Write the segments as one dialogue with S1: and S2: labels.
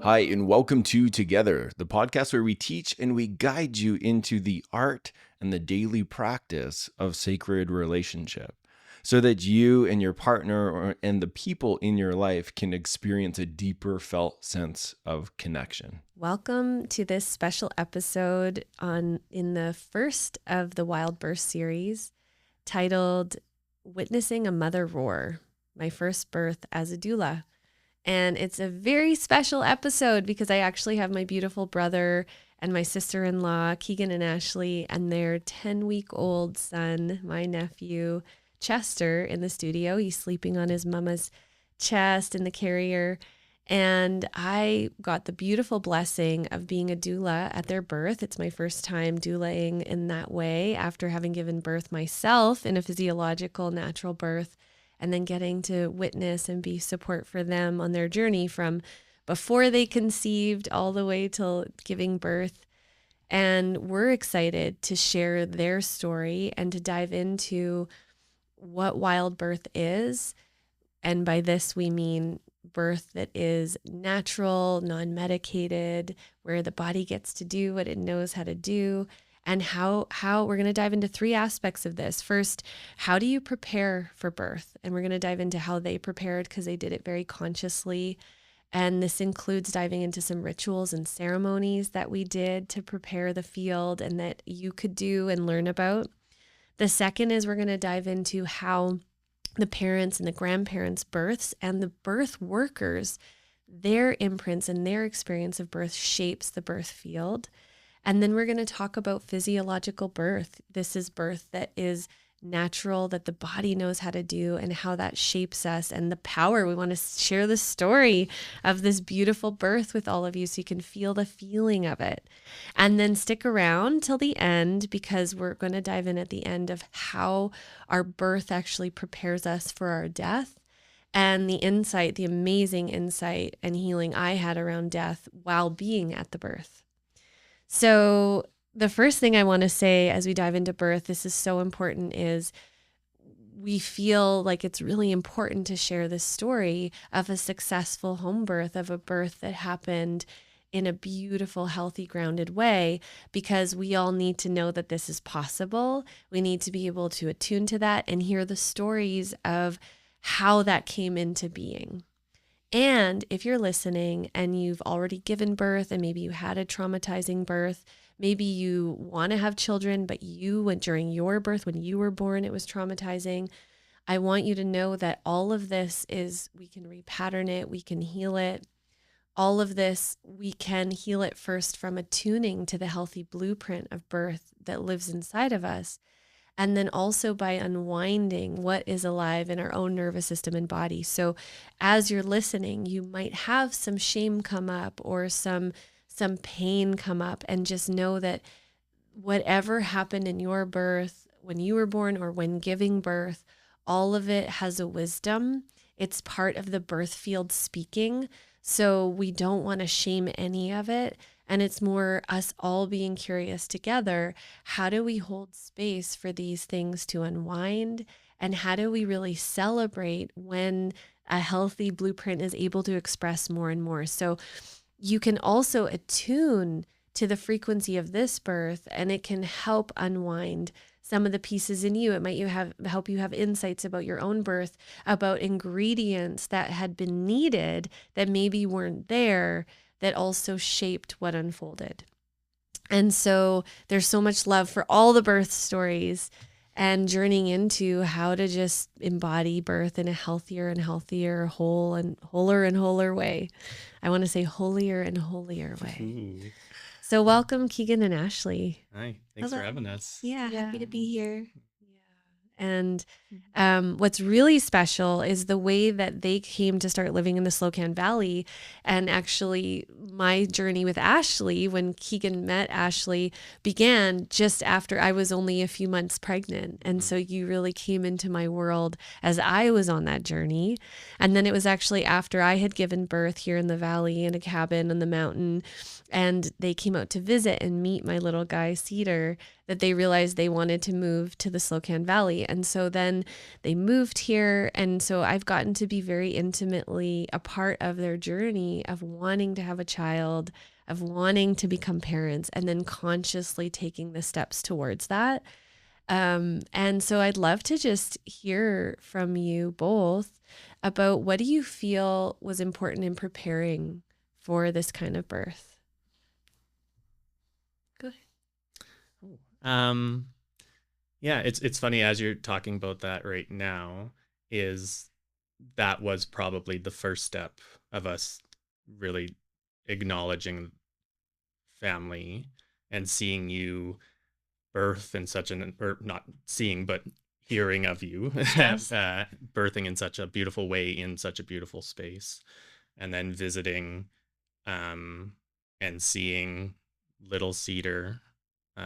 S1: Hi, and welcome to Together, the podcast where we teach and we guide you into the art and the daily practice of sacred relationship so that you and your partner and the people in your life can experience a deeper felt sense of connection.
S2: Welcome to this special episode in the first of the Wild Birth series titled Witnessing a Mother Roar, My First Birth as a Doula. And it's a very special episode because I actually have my beautiful brother and my sister-in-law, Keegan and Ashley, and their 10-week-old son, my nephew, Chester, in the studio. He's sleeping on his mama's chest in the carrier. And I got the beautiful blessing of being a doula at their birth. It's my first time doulaing in that way after having given birth myself in a physiological natural birth, and then getting to witness and be support for them on their journey from before they conceived all the way till giving birth. And we're excited to share their story and to dive into what wild birth is. And by this, we mean birth that is natural, non-medicated, where the body gets to do what it knows how to do. And how we're going to dive into three aspects of this. First, how do you prepare for birth? And we're going to dive into how they prepared because they did it very consciously. And this includes diving into some rituals and ceremonies that we did to prepare the field and that you could do and learn about. The second is we're going to dive into how the parents and the grandparents' births and the birth workers, their imprints and their experience of birth shapes the birth field. And then we're going to talk about physiological birth. This is birth that is natural, that the body knows how to do, and how that shapes us and the power. We want to share the story of this beautiful birth with all of you so you can feel the feeling of it. And then stick around till the end because we're going to dive in at the end of how our birth actually prepares us for our death. And the insight, the amazing insight and healing I had around death while being at the birth. So the first thing I want to say as we dive into birth, this is so important, is we feel like it's really important to share this story of a successful home birth, of a birth that happened in a beautiful, healthy, grounded way, because we all need to know that this is possible. We need to be able to attune to that and hear the stories of how that came into being. And if you're listening and you've already given birth and maybe you had a traumatizing birth, maybe you want to have children, but you went during your birth, when you were born, it was traumatizing. I want you to know that all of this is, we can repattern it, we can heal it. All of this, we can heal it first from attuning to the healthy blueprint of birth that lives inside of us. And then also by unwinding what is alive in our own nervous system and body. So as you're listening, you might have some shame come up or some pain come up, and just know that whatever happened in your birth, when you were born or when giving birth, all of it has a wisdom. It's part of the birth field speaking. So we don't want to shame any of it. And it's more us all being curious together. How do we hold space for these things to unwind? And how do we really celebrate when a healthy blueprint is able to express more and more? So you can also attune to the frequency of this birth, and it can help unwind some of the pieces in you. It might help you have insights about your own birth, about ingredients that had been needed that maybe weren't there, that also shaped what unfolded. And so there's so much love for all the birth stories and journeying into how to just embody birth in a healthier and healthier, wholer and wholer way. I want to say holier and holier way.
S3: Ooh.
S2: So welcome, Keegan and Ashley.
S3: Hi, thanks for having us.
S4: Yeah, happy to be here.
S2: And what's really special is the way that they came to start living in the Slocan Valley. And actually, my journey with Ashley, when Keegan met Ashley, began just after I was only a few months pregnant. And so you really came into my world as I was on that journey. And then it was actually after I had given birth here in the valley in a cabin on the mountain, and they came out to visit and meet my little guy, Cedar, that they realized they wanted to move to the Slocan Valley. And so then they moved here. And so I've gotten to be very intimately a part of their journey of wanting to have a child, of wanting to become parents, and then consciously taking the steps towards that. And so I'd love to just hear from you both about what do you feel was important in preparing for this kind of birth? Go ahead.
S3: Yeah, it's funny as you're talking about that right now, is that was probably the first step of us really acknowledging family and seeing you birth in such an, or not seeing, but hearing of you
S2: Yes.
S3: birthing in such a beautiful way in such a beautiful space, and then visiting um, and seeing little Cedar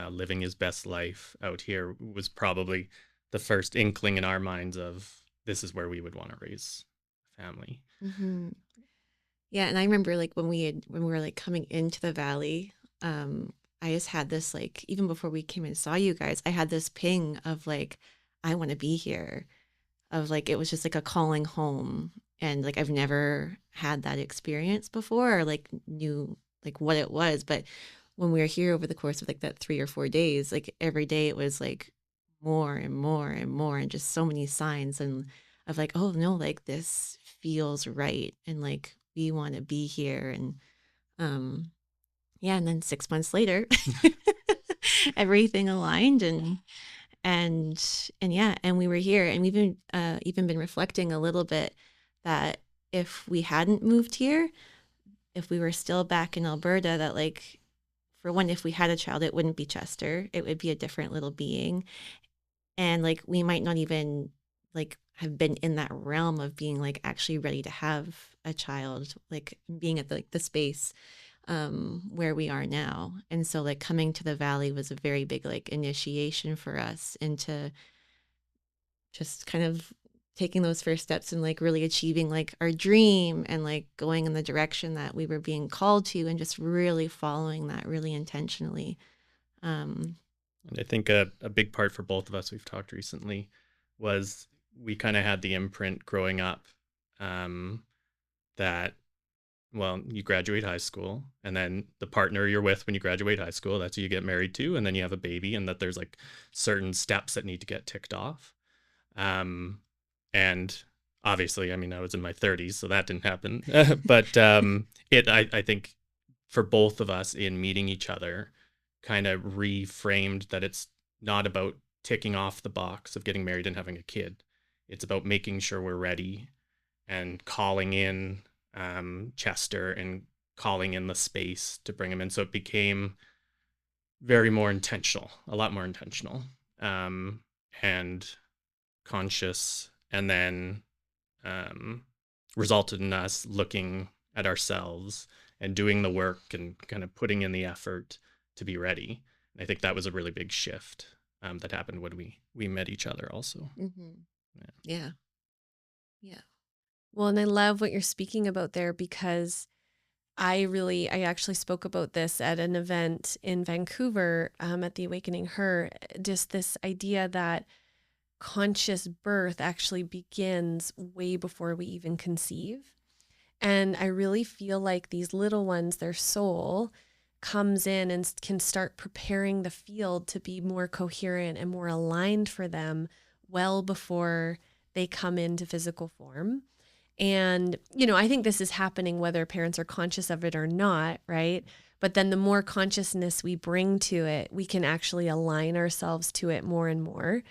S3: living his best life out here was probably the first inkling in our minds of this is where we would want to raise a family.
S4: Mm-hmm. Yeah, and I remember like when we were like coming into the valley, I just had this like even before we came and saw you guys, I had this ping of like I want to be here, of like it was just like a calling home, and like I've never had that experience before or like knew like what it was, but when we were here over the course of like that 3 or 4 days, like every day it was like more and more and more and just so many signs and of like, oh no, like this feels right and like we want to be here. And um yeah, and then 6 months later everything aligned and yeah, and we were here, and we've even been reflecting a little bit that if we hadn't moved here, if we were still back in Alberta, that like for one, if we had a child, it wouldn't be Chester, it would be a different little being. And like we might not even like have been in that realm of being like actually ready to have a child, like being at the, like the space where we are now. And so like coming to the valley was a very big like initiation for us into just kind of taking those first steps and like really achieving like our dream and like going in the direction that we were being called to and just really following that really intentionally. um
S3: And I think a big part for both of us, we've talked recently, was we kind of had the imprint growing up um, that, well, you graduate high school and then the partner you're with when you graduate high school, that's who you get married to. And then you have a baby, and that there's like certain steps that need to get ticked off. And obviously, I mean, I was in my 30s, so that didn't happen. But I think for both of us in meeting each other, kind of reframed that it's not about ticking off the box of getting married and having a kid. It's about making sure we're ready and calling in Chester and calling in the space to bring him in. So it became very more intentional, a lot more intentional, and conscious, and then resulted in us looking at ourselves and doing the work and kind of putting in the effort to be ready. And I think that was a really big shift that happened when we met each other also.
S4: mm-hmm. Yeah. Yeah.
S2: Well, and I love what you're speaking about there because I actually spoke about this at an event in Vancouver at the Awakening Her, just this idea that conscious birth actually begins way before we even conceive. And I really feel like these little ones, their soul comes in and can start preparing the field to be more coherent and more aligned for them well before they come into physical form. And, I think this is happening whether parents are conscious of it or not, right? But then the more consciousness we bring to it, we can actually align ourselves to it more and more.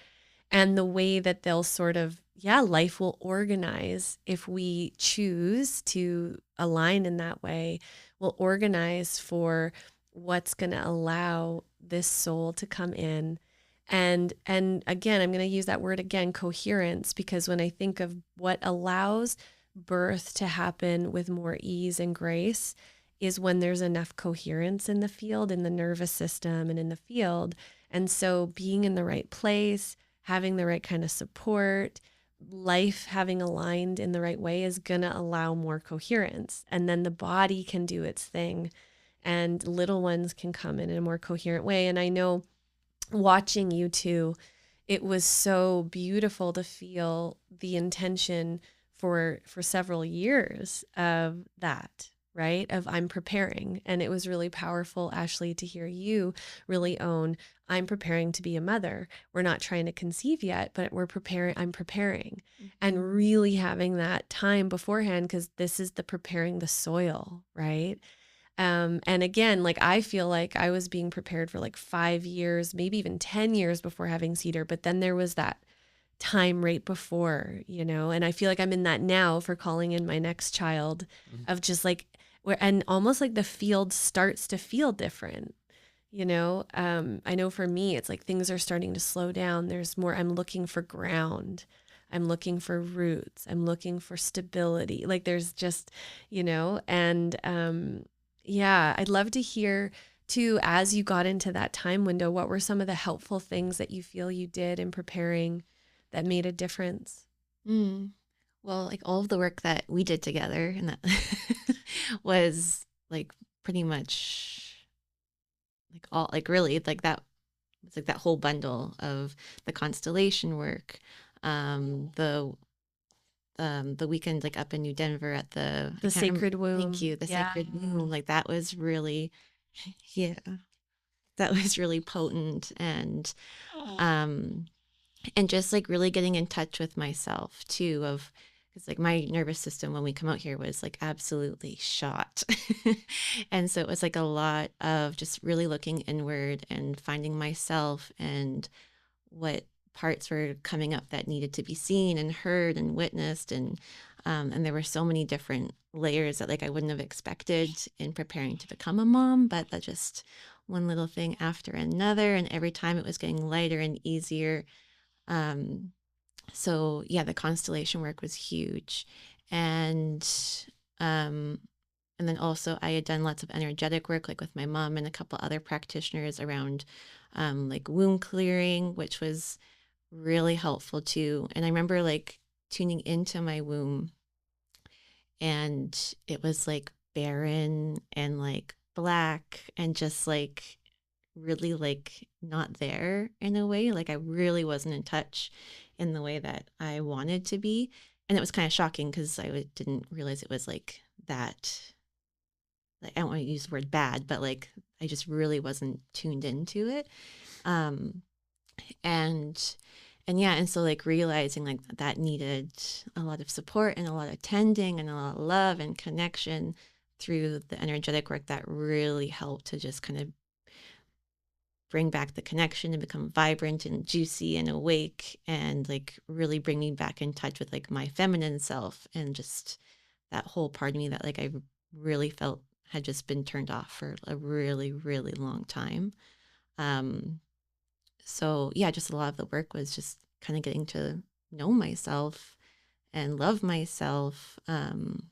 S2: And the way that they'll sort of, life will organize if we choose to align in that way, will organize for what's going to allow this soul to come in. And again, I'm going to use that word again, coherence, because when I think of what allows birth to happen with more ease and grace is when there's enough coherence in the field, in the nervous system and in the field. And so being in the right place, having the right kind of support, life having aligned in the right way is going to allow more coherence. And then the body can do its thing and little ones can come in a more coherent way. And I know watching you two it was so beautiful to feel the intention for several years of that, right? Of I'm preparing. And it was really powerful, Ashley, to hear you really own I'm preparing to be a mother. We're not trying to conceive yet, but we're preparing, I'm preparing. And really having that time beforehand, because this is the preparing the soil, right? And again, like I feel like I was being prepared for like 5 years, maybe even 10 years before having Cedar. But then there was that time right before, and I feel like I'm in that now for calling in my next child of just like where, and almost like the field starts to feel different. I know for me, it's like things are starting to slow down. There's more, I'm looking for ground. I'm looking for roots. I'm looking for stability. Like there's just, and yeah, I'd love to hear too, as you got into that time window, what were some of the helpful things that you feel you did in preparing that made a difference?
S4: Well, like all of the work that we did together and that was like pretty much like all like really like that was like that whole bundle of the constellation work, the weekend like up in New Denver at the
S2: Sacred Womb.
S4: Thank you, the Sacred Womb. Like that was really, yeah, that was really potent and just like really getting in touch with myself too. Of because like my nervous system when we come out here was like absolutely shot. And so it was like a lot of just really looking inward and finding myself and what parts were coming up that needed to be seen and heard and witnessed. And there were so many different layers that like I wouldn't have expected in preparing to become a mom, but that just one little thing after another. And every time it was getting lighter and easier. So yeah, the constellation work was huge. And then also I had done lots of energetic work, like with my mom and a couple other practitioners around like womb clearing, which was really helpful too. And I remember like tuning into my womb and it was like barren and like black and just like really like not there in a way. Like I really wasn't in touch in the way that I wanted to be. And it was kind of shocking because didn't realize it was like that. Like, I don't want to use the word bad, but like I just really wasn't tuned into it. And yeah, and so like realizing like that needed a lot of support and a lot of tending and a lot of love and connection through the energetic work that really helped to just kind of bring back the connection and become vibrant and juicy and awake and like really bring me back in touch with like my feminine self and just that whole part of me that like I really felt had just been turned off for a really, really long time. So yeah, just a lot of the work was just kind of getting to know myself and love myself. And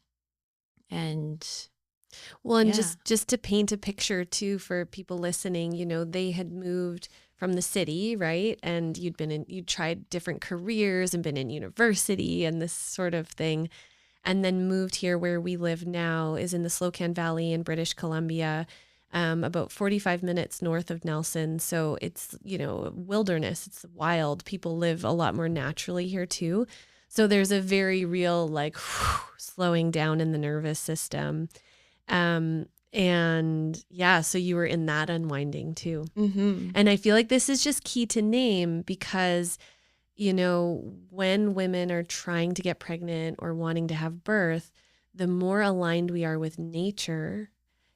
S2: well, and
S4: yeah.
S2: just to paint a picture too for people listening, they had moved from the city, right? And you'd tried different careers and been in university and this sort of thing. And then moved here where we live now is in the Slocan Valley in British Columbia, about 45 minutes north of Nelson. So it's, wilderness, it's wild. People live a lot more naturally here too. So there's a very real like slowing down in the nervous system. And yeah, so you were in that unwinding too.
S4: Mm-hmm.
S2: And I feel like this is just key to name because, when women are trying to get pregnant or wanting to have birth, the more aligned we are with nature,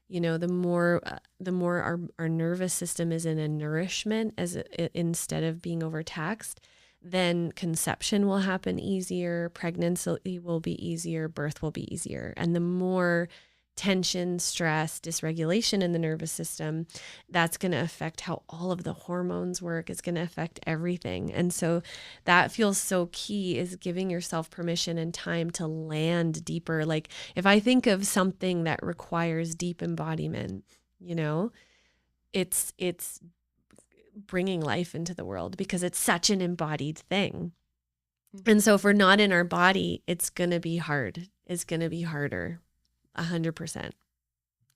S2: the more our nervous system is in a nourishment instead of being overtaxed, then conception will happen easier, pregnancy will be easier, birth will be easier. And the more tension, stress, dysregulation in the nervous system, that's going to affect how all of the hormones work. It's going to affect everything. And so that feels so key, is giving yourself permission and time to land deeper. Like if I think of something that requires deep embodiment, it's bringing life into the world because it's such an embodied thing. And so if we're not in our body, it's going to be hard. It's going to be harder. 100%.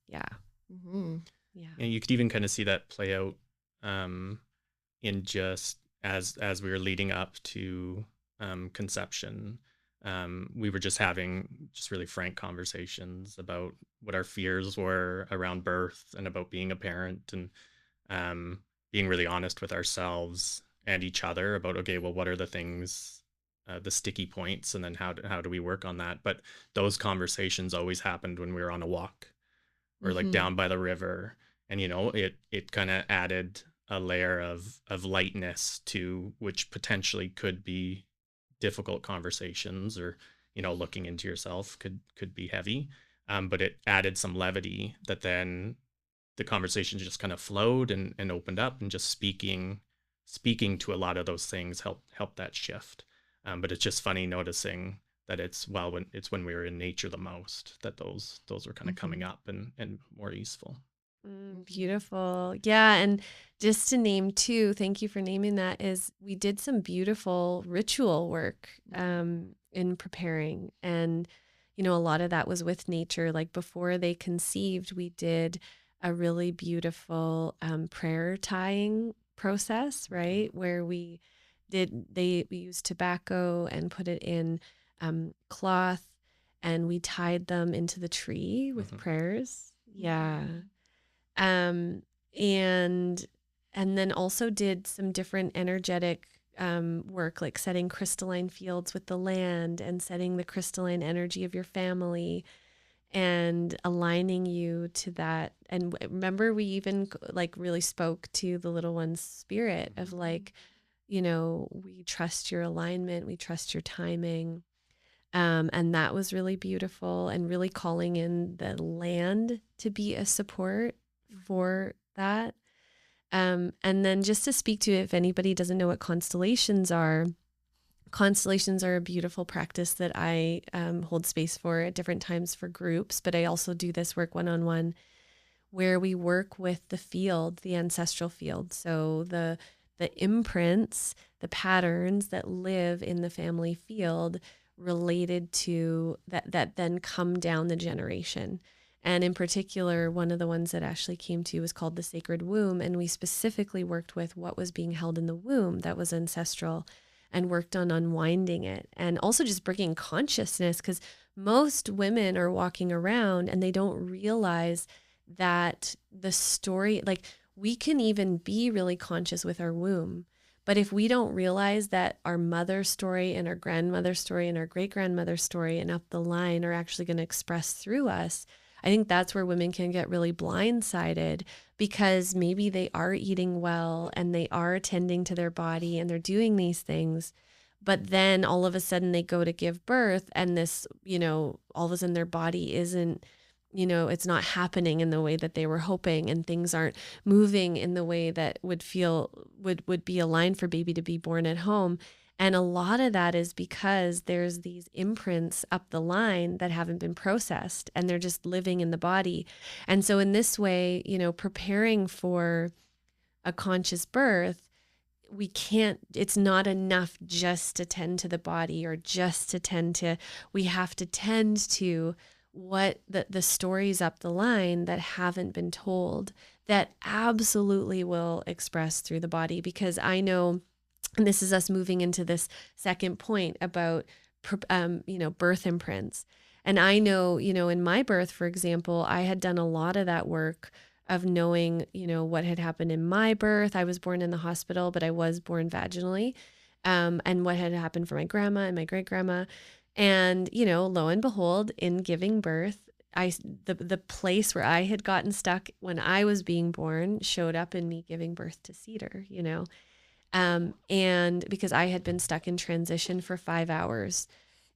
S2: Yeah.
S4: Mm-hmm.
S2: Yeah.
S3: And you could even kind of see that play out in just as we were leading up to conception, we were just having just really frank conversations about what our fears were around birth and about being a parent, and being really honest with ourselves and each other about, okay, well, what are the things, the sticky points, and then how do we work on that? But those conversations always happened when we were on a walk or like down by the river, and it kind of added a layer of lightness to which potentially could be difficult conversations, or looking into yourself could be heavy, but it added some levity that then the conversation just kind of flowed and opened up, and just speaking to a lot of those things help that shift. But it's just funny noticing that when we were in nature the most, that those were kind of coming up and more useful.
S2: Beautiful. Yeah. And just to name two, thank you for naming that, is we did some beautiful ritual work in preparing. And, a lot of that was with nature. Like before they conceived, we did a really beautiful prayer tying process, right? Where we used tobacco and put it in cloth, and we tied them into the tree with prayers. Yeah. Um, and then also did some different energetic work, like setting crystalline fields with the land and setting the crystalline energy of your family and aligning you to that. And remember, we even like really spoke to the little one's spirit of like, we trust your alignment, we trust your timing. And that was really beautiful, and really calling in the land to be a support for that. And then just to speak to, if anybody doesn't know what constellations are a beautiful practice that I hold space for at different times for groups, but I also do this work one-on-one where we work with the field, the ancestral field. So the imprints, the patterns that live in the family field related to that then come down the generation. And in particular, one of the ones that Ashley came to was called the sacred womb. And we specifically worked with what was being held in the womb that was ancestral, and worked on unwinding it. And also just bringing consciousness, because most women are walking around and they don't realize that the story, like we can even be really conscious with our womb. But if we don't realize that our mother's story and our grandmother's story and our great-grandmother's story and up the line are actually going to express through us, I think that's where women can get really blindsided, because maybe they are eating well and they are tending to their body and they're doing these things. But then all of a sudden they go to give birth, and this, all of a sudden their body isn't, it's not happening in the way that they were hoping, and things aren't moving in the way that would be aligned for baby to be born at home. And a lot of that is because there's these imprints up the line that haven't been processed, and they're just living in the body. And so in this way, preparing for a conscious birth, it's not enough just to tend to the body or just to tend to, we have to tend to what the stories up the line that haven't been told, that absolutely will express through the body. Because I know, and this is us moving into this second point about, birth imprints. And I know, in my birth, for example, I had done a lot of that work of knowing, what had happened in my birth. I was born in the hospital, but I was born vaginally, and what had happened for my grandma and my great grandma. And, lo and behold, in giving birth, the place where I had gotten stuck when I was being born showed up in me giving birth to Cedar, and because I had been stuck in transition for 5 hours,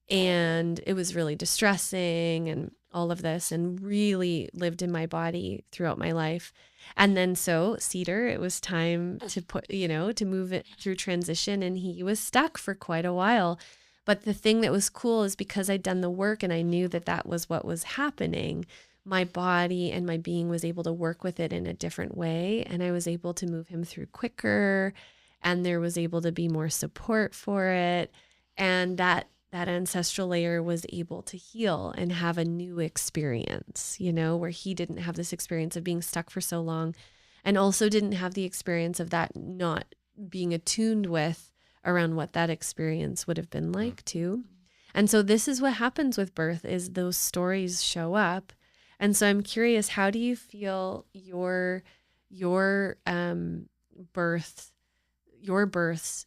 S2: and it was really distressing and all of this, and really lived in my body throughout my life. And then so Cedar, it was time to to move it through transition, and he was stuck for quite a while. But the thing that was cool is because I'd done the work and I knew that that was what was happening, my body and my being was able to work with it in a different way. And I was able to move him through quicker, and there was able to be more support for it. And that ancestral layer was able to heal and have a new experience, where he didn't have this experience of being stuck for so long, and also didn't have the experience of that not being attuned with around what that experience would have been like too. And so this is what happens with birth, is those stories show up. And so I'm curious, how do you feel your birth, your births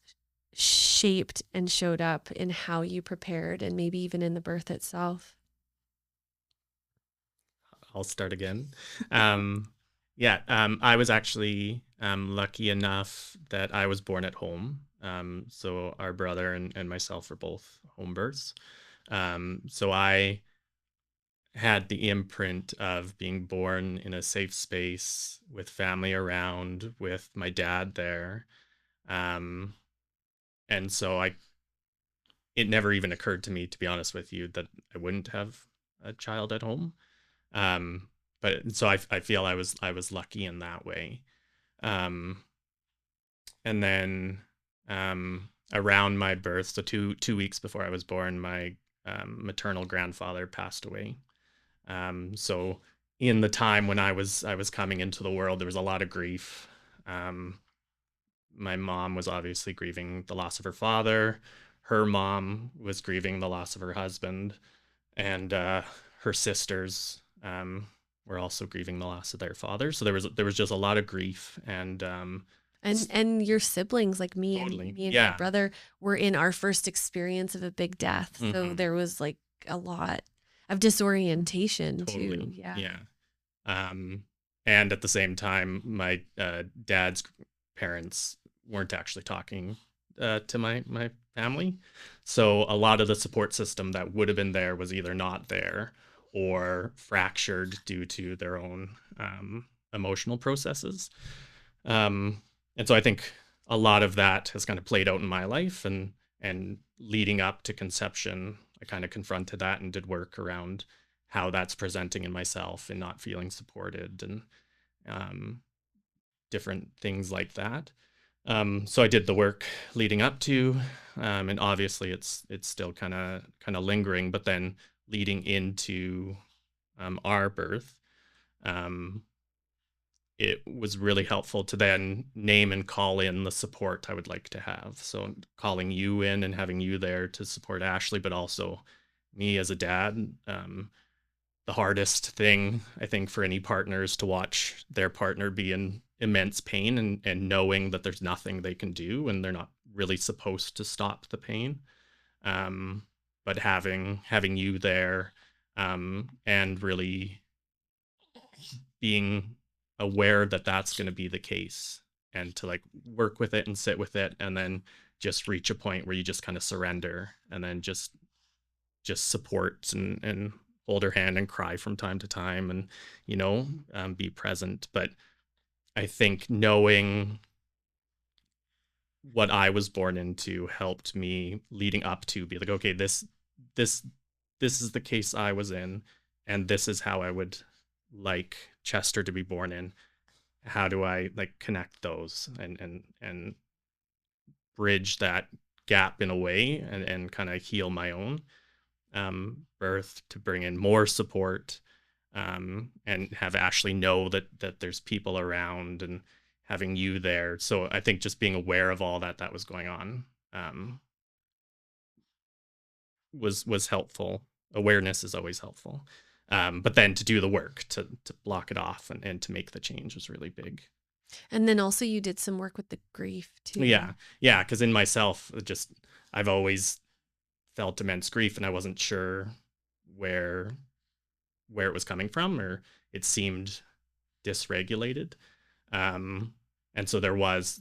S2: shaped and showed up in how you prepared, and maybe even in the birth itself?
S3: I'll start again. I was actually lucky enough that I was born at home. So our brother and myself were both home births. So I had the imprint of being born in a safe space with family around, with my dad there. Um, and so it never even occurred to me, to be honest with you, that I wouldn't have a child at home. Um, but so I feel I was lucky in that way. Um, and then around my birth, so two weeks before I was born, my maternal grandfather passed away. So in the time when I was coming into the world, there was a lot of grief. My mom was obviously grieving the loss of her father. Her mom was grieving the loss of her husband, and her sisters were also grieving the loss of their father. So there was just a lot of grief, and
S2: And your siblings, like
S3: totally,
S2: me and my
S3: yeah.
S2: brother, were in our first experience of a big death. So
S3: Mhm.
S2: there was like a lot of disorientation too.
S3: Totally,
S2: Yeah.
S3: yeah. And at the same time, my dad's parents weren't actually talking to my family, so a lot of the support system that would have been there was either not there or fractured due to their own emotional processes. And so I think a lot of that has kind of played out in my life, and leading up to conception, I kind of confronted that and did work around how that's presenting in myself and not feeling supported, and um, different things like that. So I did the work leading up to, and obviously it's still kind of lingering, but then leading into our birth, um, it was really helpful to then name and call in the support I would like to have. So calling you in and having you there to support Ashley, but also me as a dad. The hardest thing I think for any partner is to watch their partner be in immense pain, and knowing that there's nothing they can do and they're not really supposed to stop the pain. Um, but having you there, and really being aware that that's going to be the case, and to like work with it and sit with it, and then just reach a point where you just kind of surrender, and then just support, and hold her hand and cry from time to time, and be present. But I think knowing what I was born into helped me leading up to be like, okay, this this is the case I was in, and this is how I would like Chester to be born in. How do I like connect those, and bridge that gap in a way, and kind of heal my own birth to bring in more support, and have Ashley know that there's people around, and having you there. So I think just being aware of all that was going on, was helpful. Awareness is always helpful. But then to do the work to block it off, and to make the change was really big.
S2: And then also you did some work with the grief too.
S3: Yeah, because in myself, I've always felt immense grief, and I wasn't sure where it was coming from, or it seemed dysregulated. And so there was,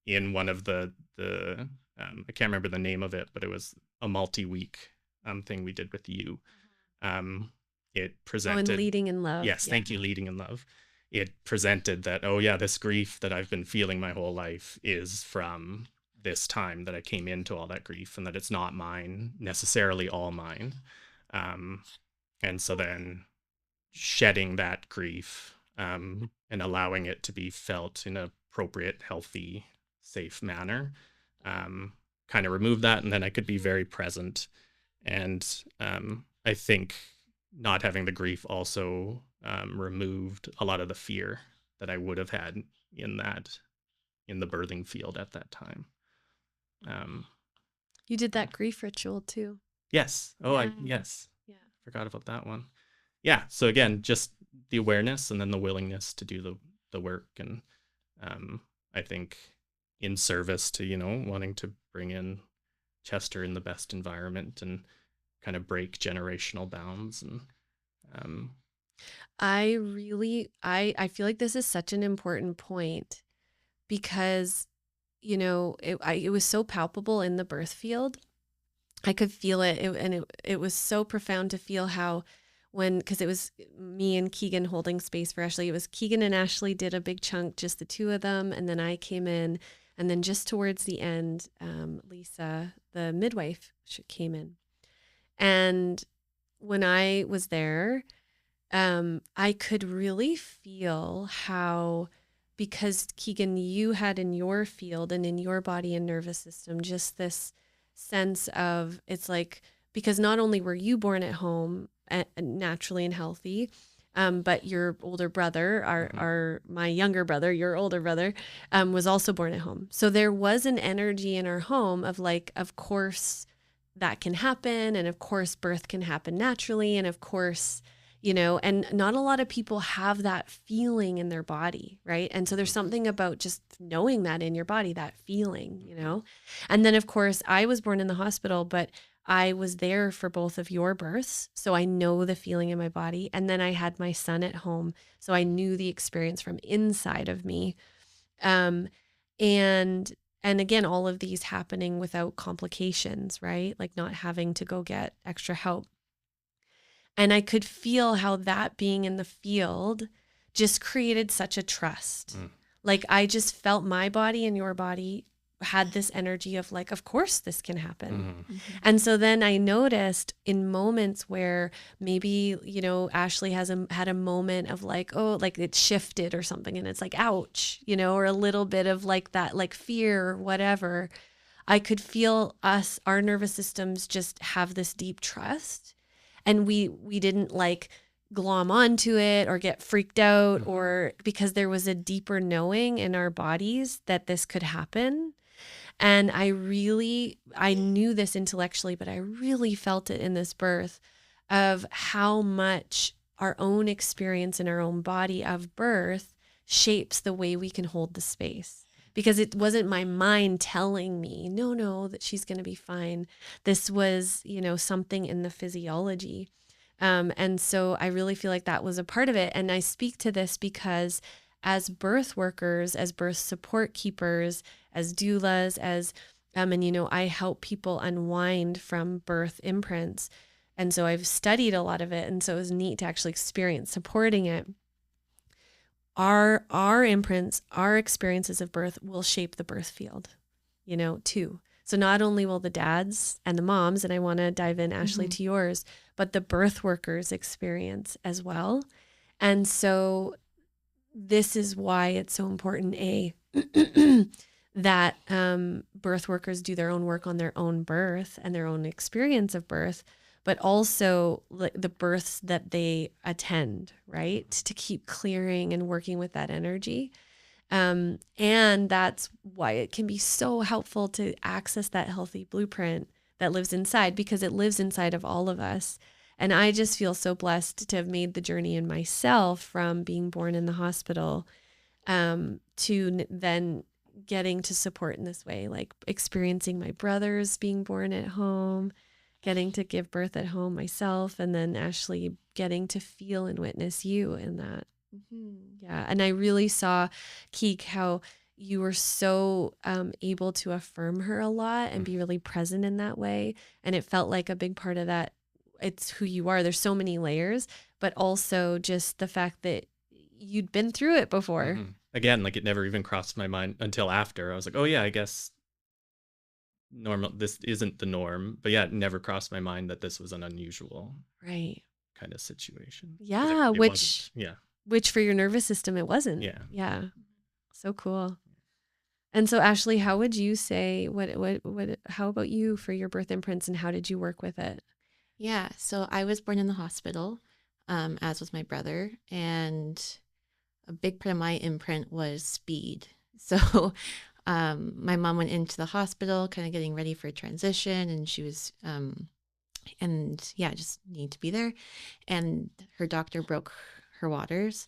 S3: in one of the I can't remember the name of it, but it was a multi-week thing we did with you. It presented,
S2: in Leading in Love.
S3: Yes,
S2: Yeah.
S3: thank you, Leading in Love. It presented that, oh yeah, this grief that I've been feeling my whole life is from this time that I came into all that grief, and that it's not mine, necessarily all mine. And so then shedding that grief, and allowing it to be felt in an appropriate, healthy, safe manner, kind of remove that, and then I could be very present. And I think not having the grief also removed a lot of the fear that I would have had in in the birthing field at that time.
S2: You did that grief ritual too.
S3: Yes. Oh,
S2: Yeah.
S3: yes.
S2: Yeah.
S3: Forgot about that one. Yeah. So again, just the awareness and then the willingness to do the work. And I think in service to, wanting to bring in Chester in the best environment and kind of break generational bounds. And
S2: I feel like this is such an important point because, it was so palpable in the birth field. I could feel it, and it was so profound to feel how because it was me and Keegan holding space for Ashley. It was Keegan and Ashley did a big chunk, just the two of them, and then I came in, and then just towards the end, Lisa, the midwife, came in. And when I was there, I could really feel how, because Keegan, you had in your field and in your body and nervous system, just this sense of, it's like, because not only were you born at home naturally and healthy, but your older brother, my younger brother, your older brother, was also born at home. So there was an energy in our home of like, of course that can happen. And of course birth can happen naturally. And of course, and not a lot of people have that feeling in their body, right? And so there's something about just knowing that in your body, that feeling, And then, of course, I was born in the hospital, but I was there for both of your births. So I know the feeling in my body. And then I had my son at home. So I knew the experience from inside of me. And again, all of these happening without complications, right? Like not having to go get extra help. And I could feel how that being in the field just created such a trust. Like I just felt my body and your body had this energy of like, of course this can happen. And so then I noticed in moments where maybe, Ashley had a moment of like, oh, like it shifted or something. And it's like, ouch, or a little bit of like that, like fear or whatever. I could feel our nervous systems just have this deep trust. And we didn't like glom onto it or get freaked out, or because there was a deeper knowing in our bodies that this could happen. And I knew this intellectually, but I really felt it in this birth of how much our own experience in our own body of birth shapes the way we can hold the space. Because it wasn't my mind telling me, no, that she's going to be fine. This was, something in the physiology. And so I really feel like that was a part of it. And I speak to this because as birth workers, as birth support keepers, as doulas, I help people unwind from birth imprints. And so I've studied a lot of it. And so it was neat to actually experience supporting it. Our imprints, our experiences of birth will shape the birth field, too. So not only will the dads and the moms, and I want to dive in, Ashley, to yours, but the birth workers experience as well. And so this is why it's so important, that birth workers do their own work on their own birth and their own experience of birth, but also the births that they attend, right? To keep clearing and working with that energy. And that's why it can be so helpful to access that healthy blueprint that lives inside, because it lives inside of all of us. And I just feel so blessed to have made the journey in myself from being born in the hospital to then getting to support in this way, like experiencing my brothers being born at home, getting to give birth at home myself, and then Ashley getting to feel and witness you in that. Yeah. And I really saw, Keek, how you were so able to affirm her a lot and be really present in that way. And it felt like a big part of that. It's who you are. There's so many layers, but also just the fact that you'd been through it before.
S3: Again, like it never even crossed my mind until after. I was like, oh yeah, I guess this isn't the norm. But yeah, it never crossed my mind that this was an unusual kind of situation.
S2: Yeah, which for your nervous system, it wasn't. Yeah. So cool. And so Ashley, how would you say, how about you for your birth imprints, and how did you work with it?
S4: Yeah. So I was born in the hospital, as was my brother. And a big part of my imprint was speed. So my mom went into the hospital, kind of getting ready for transition, and she was, and yeah, just need to be there. And her doctor broke her waters.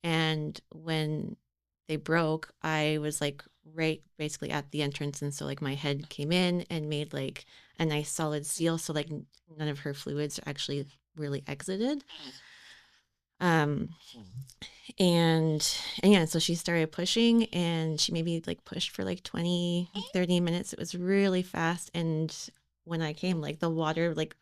S4: And when they broke, I was like right basically at the entrance. And so like my head came in and made like a nice solid seal. So like none of her fluids actually really exited. Um, and yeah, so she started pushing, and she maybe like pushed for like 20-30 minutes. It was really fast. And when I came, like the water like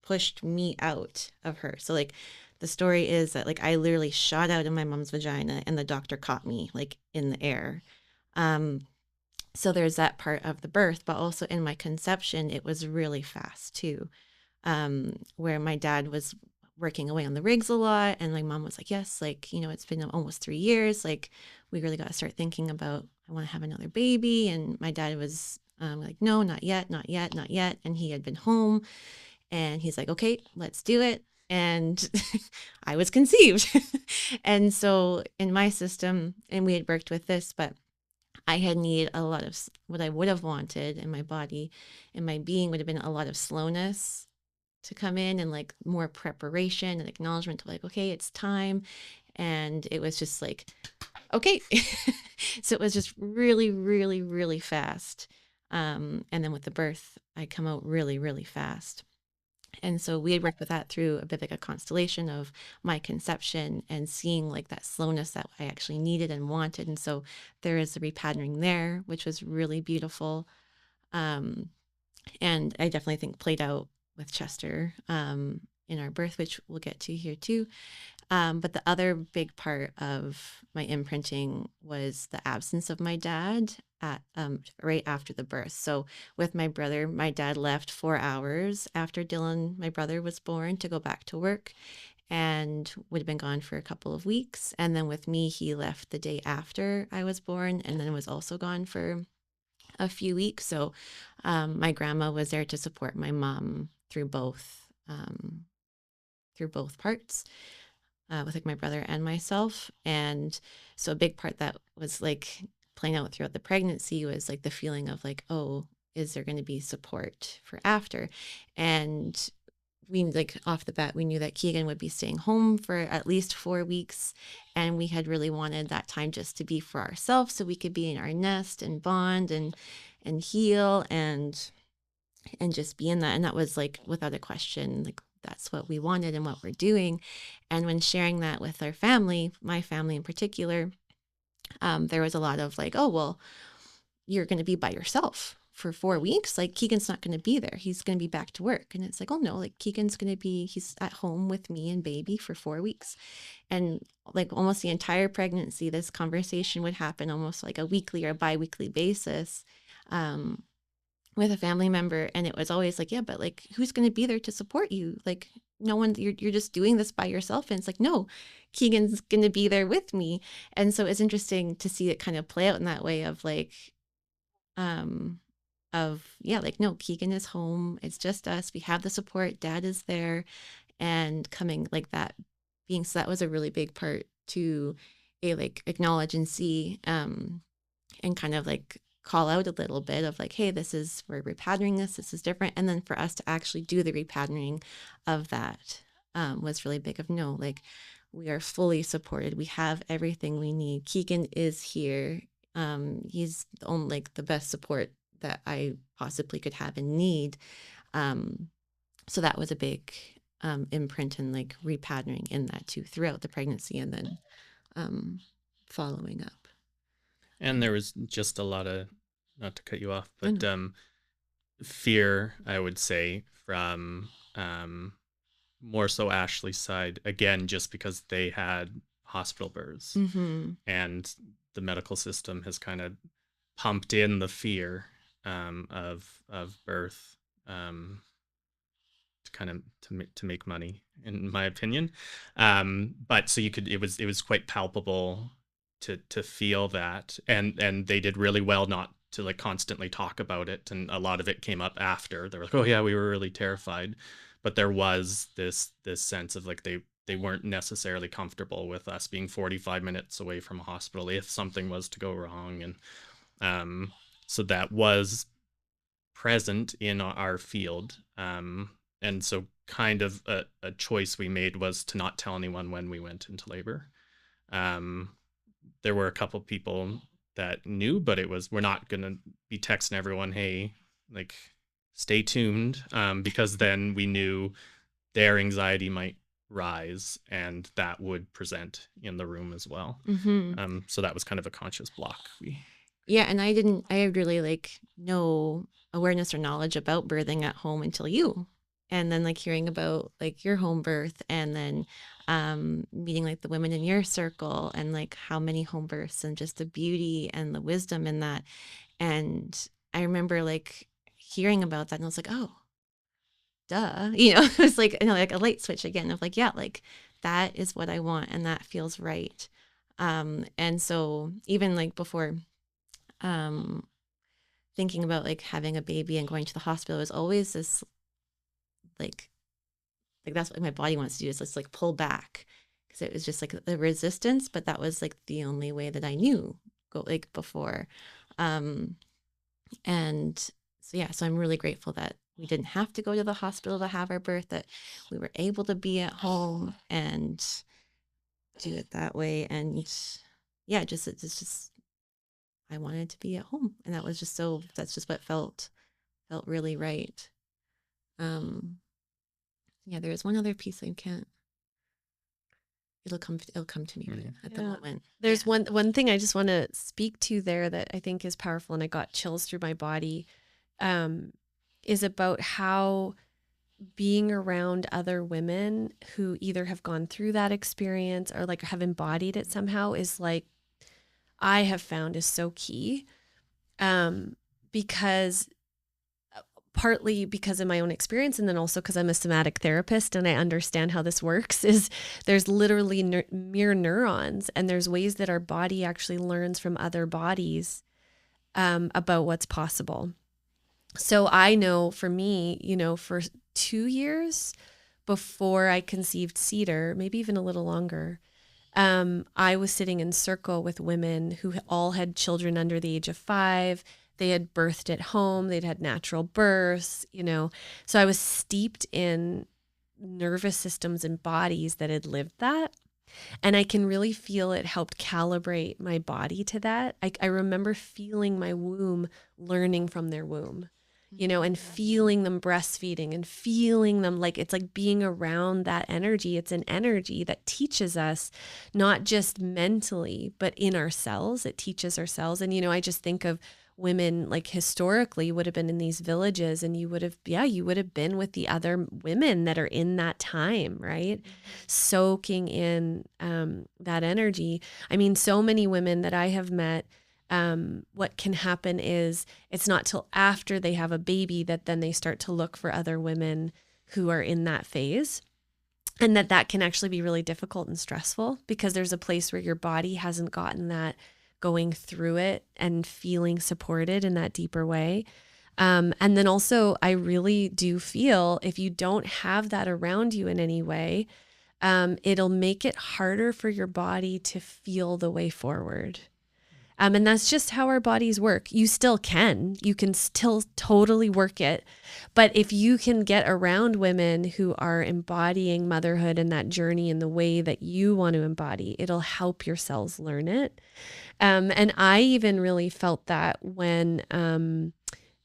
S4: pushed me out of her. So like the story is that like I literally shot out of my mom's vagina, and the doctor caught me like in the air. Um, so there's that part of the birth, but also in my conception, it was really fast too. Where my dad was working away on the rigs a lot, and my mom was like, yes, like, you know, it's been almost 3 years. Like, we really got to start thinking about, I want to have another baby. And my dad was like, no, not yet, not yet, not yet. And he had been home, and he's like, okay, let's do it. And I was conceived. And so in my system, and we had worked with this, but I had needed a lot of what I would have wanted in my body and my being would have been a lot of slowness to come in, and like more preparation and acknowledgement of like, okay, it's time. And it was just like, okay. So it was just really, really, really fast. And then with the birth, I come out really, really fast. And so we had worked with that through a bit like a constellation of my conception and seeing like that slowness that I actually needed and wanted. And so there is the repatterning there, which was really beautiful. Um, and I definitely think played out with Chester in our birth, which we'll get to here too. But the other big part of my imprinting was the absence of my dad at right after the birth. So with my brother, my dad left 4 hours after Dylan, my brother, was born to go back to work, and would have been gone for a couple of weeks. And then with me, he left the day after I was born, and then was also gone for a few weeks. So my grandma was there to support my mom through both parts with like my brother and myself. And so a big part that was like playing out throughout the pregnancy was like the feeling of like, oh, is there going to be support for after? And we like off the bat, we knew that Keegan would be staying home for at least 4 weeks. And we had really wanted that time just to be for ourselves so we could be in our nest and bond and heal and just be in that. And that was like without a question, like that's what we wanted and what we're doing. And when sharing that with our family, my family in particular, there was a lot of like, oh, well, you're going to be by yourself for 4 weeks. Like Keegan's not going to be there. He's going to be back to work. And it's like, oh no, like Keegan's going to be, he's at home with me and baby for 4 weeks. And like almost the entire pregnancy, this conversation would happen almost like a weekly or bi-weekly basis. With a family member, and it was always like, yeah, but like who's going to be there to support you? Like no one, you're just doing this by yourself. And it's like, no, Keegan's going to be there with me. And so it's interesting to see it kind of play out in that way of like yeah, like no, Keegan is home, it's just us, we have the support, dad is there, and coming like that being, so that was a really big part to like acknowledge and see and kind of like call out a little bit of like, hey, this is, we're repatterning this is different. And then for us to actually do the repatterning of that was really big of no, like we are fully supported. We have everything we need. Keegan is here. He's the only, like the best support that I possibly could have and need. So that was a big imprint and like repatterning in that too throughout the pregnancy and then following up.
S3: And there was just a lot of, not to cut you off, but fear, I would say, from more so Ashley's side, again, just because they had hospital births.
S4: Mm-hmm.
S3: And the medical system has kind of pumped in the fear of birth to kind of to make money, in my opinion. But so it was quite palpable to feel that, and they did really well not to like constantly talk about it, and a lot of it came up after. They were like, oh yeah, we were really terrified, but there was this sense of like they they weren't necessarily comfortable with us being 45 minutes away from a hospital if something was to go wrong. And so that was present in our field. And so kind of a choice we made was to not tell anyone when we went into labor. There were a couple people that knew, but we're not going to be texting everyone, hey, like, stay tuned, because then we knew their anxiety might rise and that would present in the room as well. So that was kind of a conscious block.
S4: Yeah, and I had really like no awareness or knowledge about birthing at home until you. And then like hearing about like your home birth, and then meeting like the women in your circle, and like how many home births, and just the beauty and the wisdom in that. And I remember like hearing about that, and I was like, oh, duh. It was like, like a light switch again of like, yeah, like that is what I want and that feels right. And so even like before thinking about like having a baby and going to the hospital, was always this like that's what my body wants to do, is just like pull back, because it was just like the resistance, but that was like the only way that I knew like before. And so yeah, so I'm really grateful that we didn't have to go to the hospital to have our birth, that we were able to be at home and do it that way. And yeah, it's just I wanted to be at home, and that's just what felt really right. Yeah, there is one other piece I can't. It'll come to me at the moment.
S2: There's one thing I just want to speak to there that I think is powerful, and I got chills through my body, is about how being around other women who either have gone through that experience or like have embodied it somehow is like, I have found is so key, because partly because of my own experience, and then also because I'm a somatic therapist and I understand how this works, is there's literally mirror neurons, and there's ways that our body actually learns from other bodies about what's possible. So I know for me, for 2 years before I conceived Cedar, maybe even a little longer, I was sitting in circle with women who all had children under the age of 5. They had birthed at home. They'd had natural births, So I was steeped in nervous systems and bodies that had lived that. And I can really feel it helped calibrate my body to that. I remember feeling my womb learning from their womb, and feeling them breastfeeding, and feeling them like, it's like being around that energy. It's an energy that teaches us, not just mentally, but in ourselves. It teaches ourselves. And, I just think of women like historically would have been in these villages, and you would have been with the other women that are in that time, right? Soaking in that energy. I mean, so many women that I have met, what can happen is it's not till after they have a baby that then they start to look for other women who are in that phase. And that can actually be really difficult and stressful, because there's a place where your body hasn't gotten that, going through it and feeling supported in that deeper way. And then also, I really do feel if you don't have that around you in any way, it'll make it harder for your body to feel the way forward. And that's just how our bodies work. You can still totally work it. But if you can get around women who are embodying motherhood and that journey in the way that you want to embody, it'll help your cells learn it. And I even really felt that when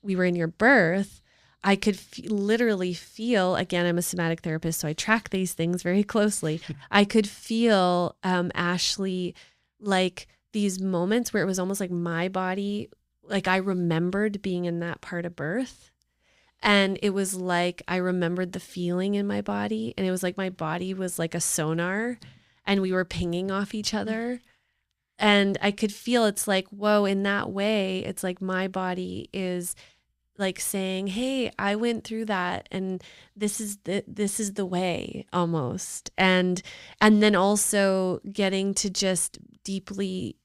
S2: we were in your birth. I could literally feel, again, I'm a somatic therapist, so I track these things very closely. I could feel, Ashley, like these moments where it was almost like my body, like I remembered being in that part of birth. And it was like I remembered the feeling in my body. And it was like my body was like a sonar, and we were pinging off each other. And I could feel, it's like, whoa, in that way, it's like my body is like saying, hey, I went through that, and this is the way, almost. And then also getting to just deeply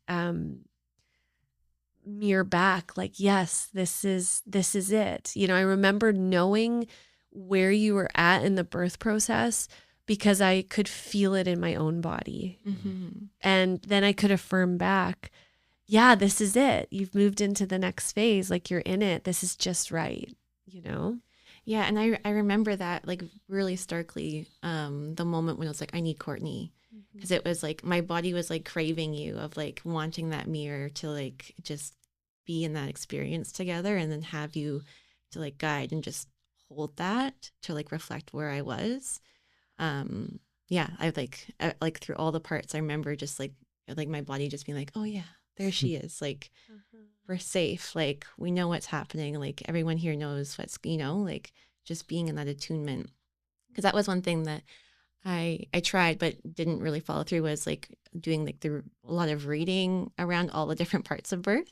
S2: mirror back, like, yes, this is it. I remember knowing where you were at in the birth process, because I could feel it in my own body.
S4: Mm-hmm.
S2: And then I could affirm back, yeah, this is it. You've moved into the next phase. Like, you're in it. This is just right, you know?
S4: Yeah, and I remember that like really starkly, the moment when it was like, I need Courtney, because it was like my body was like craving you, of like wanting that mirror to like just be in that experience together, and then have you to like guide and just hold that to like reflect where I was. Yeah, I like through all the parts, I remember just like my body just being like, oh yeah, there she is, like we're safe, like we know what's happening, like everyone here knows what's, like just being in that attunement. Because that was one thing that I tried but didn't really follow through, was like doing like a lot of reading around all the different parts of birth.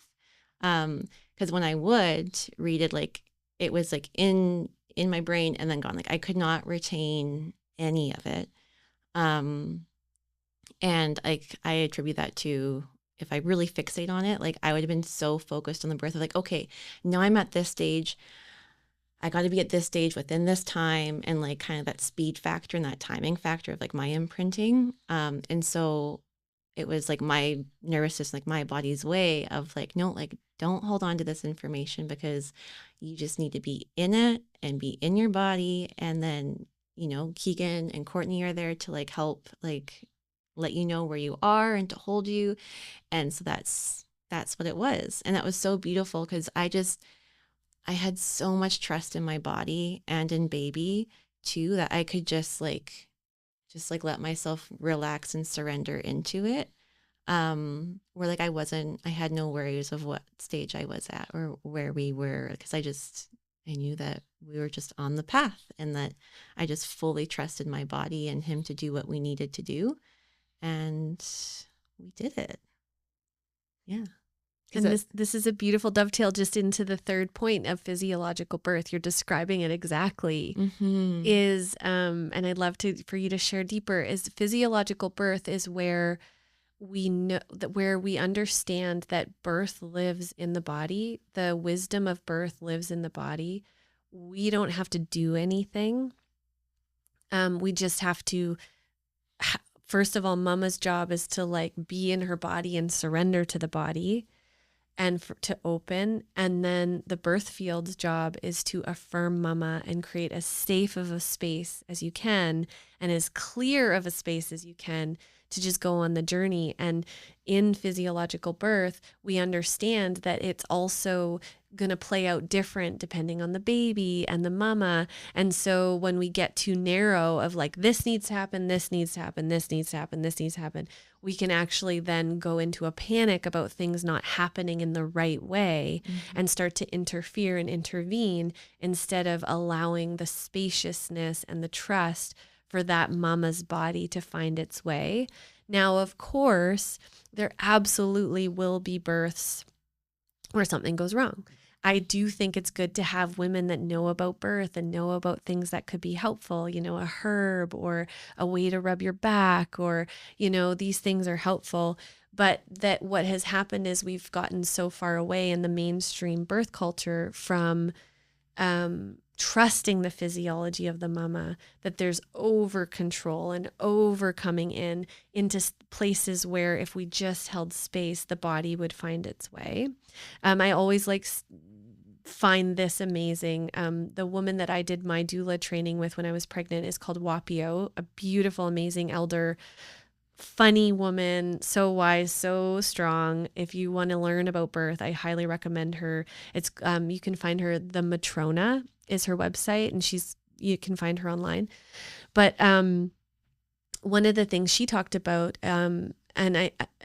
S4: Because when I would read it, like it was like in my brain and then gone, like I could not retain any of it. And I attribute that to, if I really fixate on it, like I would have been so focused on the birth of like, okay, now I'm at this stage. I got to be at this stage within this time, and like kind of that speed factor and that timing factor of like my imprinting. And so it was like my nervous system, like my body's way of like, no, like don't hold on to this information, because you just need to be in it and be in your body. And then, Keegan and Courtney are there to like help, like let you know where you are and to hold you. And so that's what it was. And that was so beautiful, because I had so much trust in my body and in baby too, that I could just let myself relax and surrender into it. Where like I had no worries of what stage I was at or where we were, because I knew that we were just on the path, and that I just fully trusted my body and him to do what we needed to do. And we did it. Yeah.
S2: And this is a beautiful dovetail just into the third point of physiological birth. You're describing it exactly.
S4: Mm-hmm.
S2: Is and I'd love for you to share deeper, is physiological birth is where we know that, where we understand that birth lives in the body. The wisdom of birth lives in the body. We don't have to do anything. We just have to, first of all, mama's job is to like be in her body and surrender to the body, and to open. And then the birth field's job is to affirm mama and create as safe of a space as you can, and as clear of a space as you can, to just go on the journey. And in physiological birth, we understand that it's also going to play out different depending on the baby and the mama. And so when we get too narrow of like, this needs to happen, this needs to happen, this needs to happen, this needs to happen, we can actually then go into a panic about things not happening in the right way, and start to interfere and intervene, instead of allowing the spaciousness and the trust for that mama's body to find its way. Now, of course, there absolutely will be births where something goes wrong. I do think it's good to have women that know about birth and know about things that could be helpful, a herb or a way to rub your back, or, these things are helpful. But that what has happened is we've gotten so far away in the mainstream birth culture from trusting the physiology of the mama, that there's over control and over coming into places where if we just held space, the body would find its way. I always find this amazing. The woman that I did my doula training with when I was pregnant is called Wapio, a beautiful, amazing elder, funny woman, so wise, so strong. If you want to learn about birth, I highly recommend her. It's you can find her, the Matrona is her website, and you can find her online. But one of the things she talked about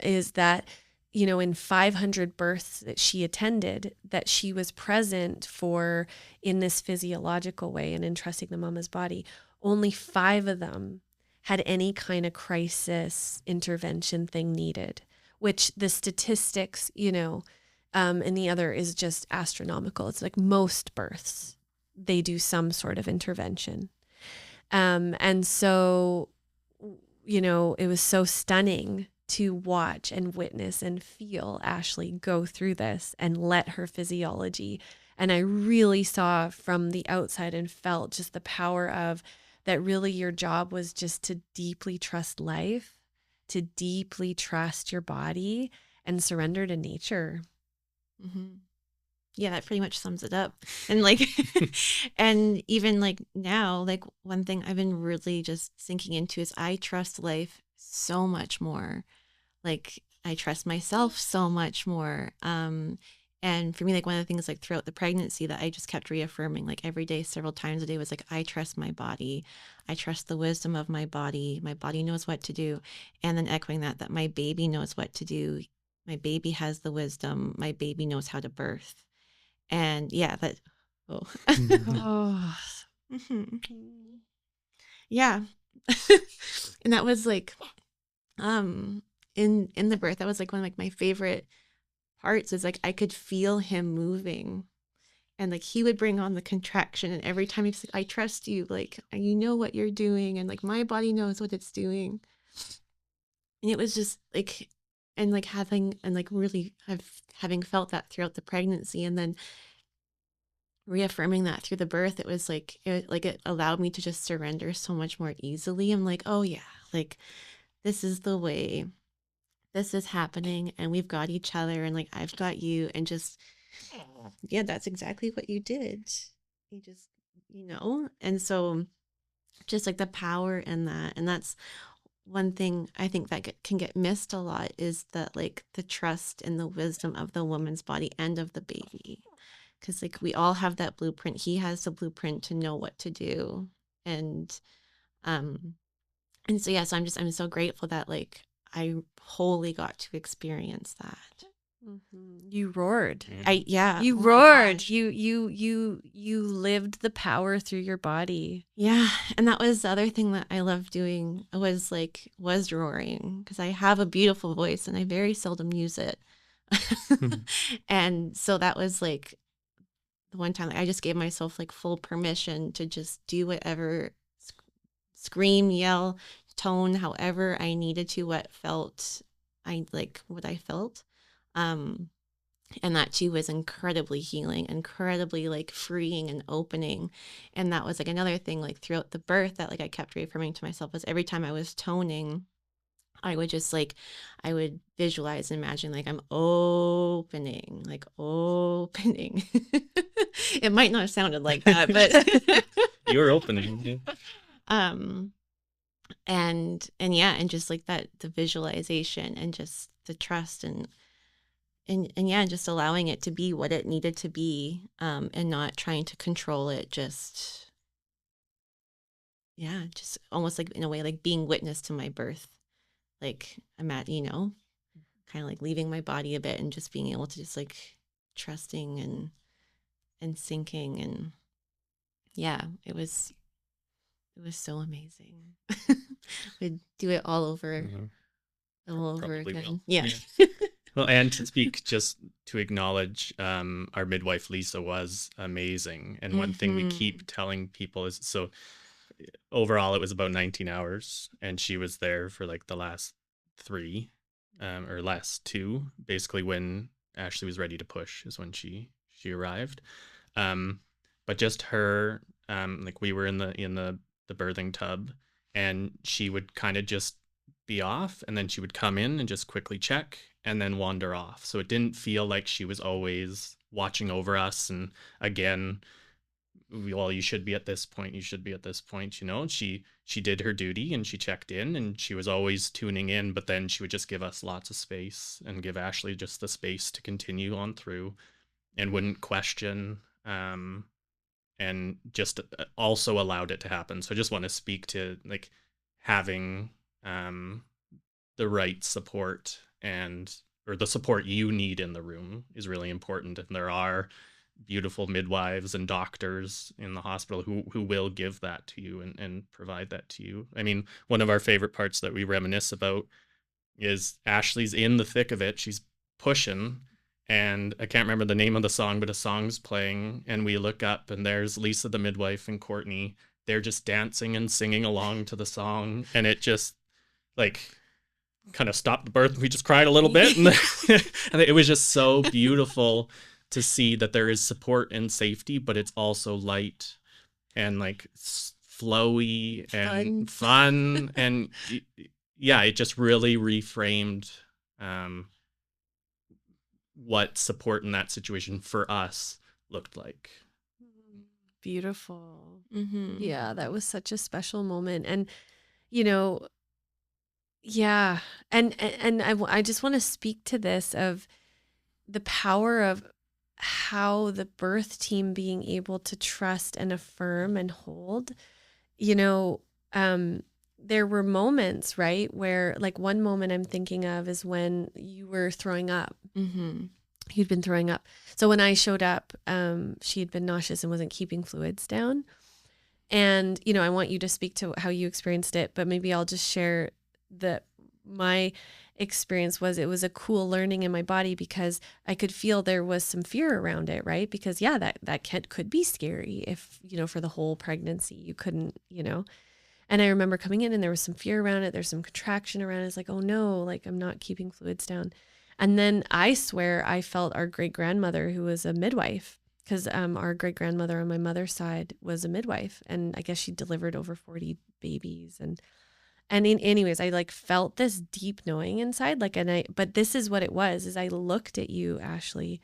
S2: is that, in 500 births that she attended, that she was present for in this physiological way and in trusting the mama's body, only 5 of them had any kind of crisis intervention thing needed, which the statistics, and the other is just astronomical. It's like most births, they do some sort of intervention. And so, it was so stunning to watch and witness and feel Ashley go through this and let her physiology. And I really saw from the outside and felt just the power of that really your job was just to deeply trust life, to deeply trust your body and surrender to nature.
S4: Mm-hmm. Yeah, that pretty much sums it up. And like, and even like now, like one thing I've been really just sinking into is I trust life so much more. Like I trust myself so much more. And for me, like one of the things like throughout the pregnancy that I just kept reaffirming like every day, several times a day was like, I trust my body. I trust the wisdom of my body. My body knows what to do. And then echoing that my baby knows what to do. My baby has the wisdom. My baby knows how to birth. And yeah, that, oh,
S2: Oh,
S4: mhm. Yeah. And that was like, in the birth, that was like one of like my favorite parts is like, I could feel him moving and like, he would bring on the contraction. And every time he's like, I trust you, like, you know what you're doing. And like, my body knows what it's doing. And it was just like, and like having, and like really having felt that throughout the pregnancy and then reaffirming that through the birth, it was like it allowed me to just surrender so much more easily. I'm like, oh yeah, like this is the way, this is happening, and we've got each other, and like I've got you, and just yeah, that's exactly what you did. You just and so just like the power in that, and that's one thing I think that can get missed a lot is that like the trust and the wisdom of the woman's body and of the baby. Because like we all have that blueprint. He has the blueprint to know what to do. Um and so yeah, so I'm so grateful that like I wholly got to experience that.
S2: you roared. You
S4: Oh my
S2: roared.
S4: gosh.
S2: You lived the power through your body.
S4: Yeah, and that was the other thing that I love doing was roaring because I have a beautiful voice and I very seldom use it. And so that was like the one time I just gave myself like full permission to just do whatever, scream, yell, tone, however I needed to, what I felt. And that too was incredibly healing, incredibly like freeing and opening. And that was like another thing like throughout the birth that like I kept reaffirming to myself was every time I was toning, I would just like, I would visualize and imagine like I'm opening, like opening. It might not have sounded like that, but
S3: You were opening.
S4: and yeah, and just like that, the visualization and just the trust and yeah, just allowing it to be what it needed to be, and not trying to control it. Just almost like in a way, like being witness to my birth. Like I'm at, kind of like leaving my body a bit and just being able to just like trusting and sinking. And yeah, it was so amazing. We'd do it all over, all over
S3: Probably
S4: again.
S3: will.
S4: Yeah.
S3: Well, and to speak, just to acknowledge, our midwife, Lisa, was amazing. And one thing we keep telling people is, so overall, it was about 19 hours, and she was there for like the last 3, or less 2, basically when Ashley was ready to push is when she arrived. But just her, like we were in the birthing tub, and she would kind of just be off, and then she would come in and just quickly check and then wander off. So it didn't feel like she was always watching over us. And again, well, you should be at this point, she did her duty and she checked in, and she was always tuning in, but then she would just give us lots of space and give Ashley just the space to continue on through, and wouldn't question, and just also allowed it to happen. So I just want to speak to like having the right support, or the support you need in the room is really important. And there are beautiful midwives and doctors in the hospital who will give that to you and provide that to you. I mean, one of our favorite parts that we reminisce about is Ashley's in the thick of it. She's pushing, and I can't remember the name of the song, but a song's playing, and we look up and there's Lisa, the midwife, and Courtney. They're just dancing and singing along to the song, and it just like kind of stopped the birth. We just cried a little bit, and it was just so beautiful to see that there is support and safety, but it's also light and like flowy and fun. And yeah, it just really reframed what support in that situation for us looked like.
S2: Beautiful.
S4: Mm-hmm.
S2: Yeah, that was such a special moment. And, you know, yeah. And I just want to speak to this of the power of how the birth team being able to trust and affirm and hold, you know, there were moments, right, where like one moment I'm thinking of is when you were throwing up.
S4: Mm-hmm.
S2: You'd been throwing up. So when I showed up, she had been nauseous and wasn't keeping fluids down. And, you know, I want you to speak to how you experienced it, but maybe I'll just share that my experience was it was a cool learning in my body because I could feel there was some fear around it, right? Because yeah, that could be scary if, you know, for the whole pregnancy, you couldn't, you know. And I remember coming in and there was some fear around it. There's some contraction around it. It's like, oh no, like I'm not keeping fluids down. And then I swear I felt our great grandmother, who was a midwife, because our great grandmother on my mother's side was a midwife. And I guess she delivered over 40 babies. Anyways, I like felt this deep knowing inside, like, but this is what it was, is I looked at you, Ashley,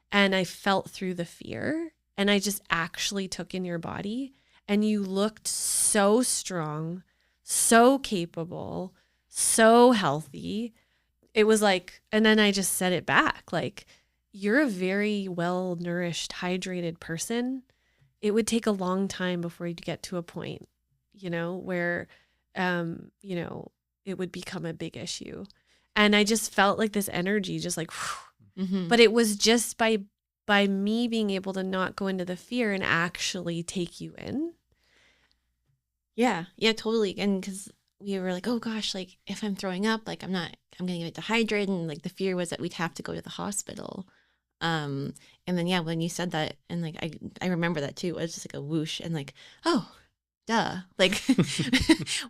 S2: and I felt through the fear and I just actually took in your body and you looked so strong, so capable, so healthy. It was like, and then I just said it back, like, you're a very well nourished, hydrated person. It would take a long time before you'd get to a point, you know, where, you know, it would become a big issue. And I just felt like this energy, just like,
S4: Mm-hmm.
S2: but it was just by me being able to not go into the fear and actually take you in.
S4: Yeah, totally. And because we were like, oh gosh, like if I'm throwing up, like I'm going to get dehydrated. And like the fear was that we'd have to go to the hospital. And then, yeah, when you said that, and like, I remember that too, it was just like a whoosh and like, oh, duh. Like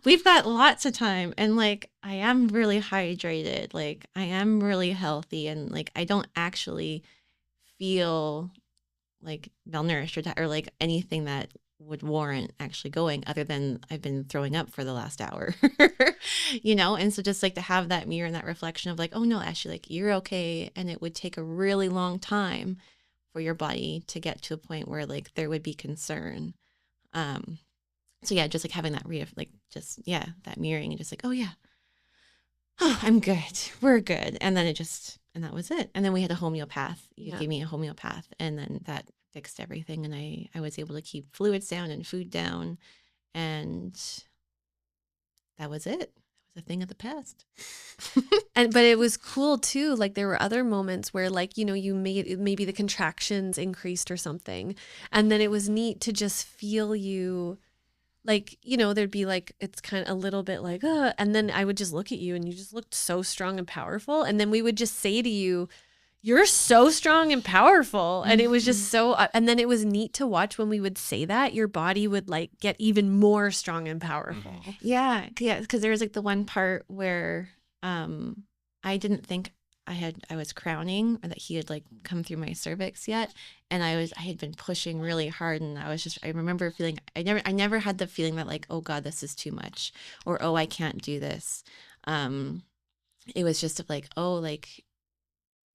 S4: we've got lots of time and like, I am really hydrated. Like I am really healthy. And like, I don't actually feel like malnourished or like anything that would warrant actually going, other than I've been throwing up for the last hour, you know? And so just like to have that mirror and that reflection of like, oh no, Ashley, like you're okay. And it would take a really long time for your body to get to a point where like there would be concern. So yeah, just like having that that mirroring and just like, oh yeah, oh, I'm good. We're good. And then and that was it. And then we had a homeopath. You gave me a homeopath, and then that fixed everything. And I was able to keep fluids down and food down. And that was it. That was a thing of the past.
S2: But it was cool too. Like there were other moments where like, you know, you maybe the contractions increased or something. And then it was neat to just feel you. Like, you know, there'd be like, it's kind of a little bit like, and then I would just look at you and you just looked so strong and powerful. And then we would just say to you, you're so strong and powerful. And it was just so, and then it was neat to watch when we would say that, your body would like get even more strong and powerful.
S4: Yeah. Because there was like the one part where I didn't think I was crowning, or that he had like come through my cervix yet. And I had been pushing really hard, and I remember feeling, I never had the feeling that like, oh God, this is too much, or, oh, I can't do this. It was just like, oh, like,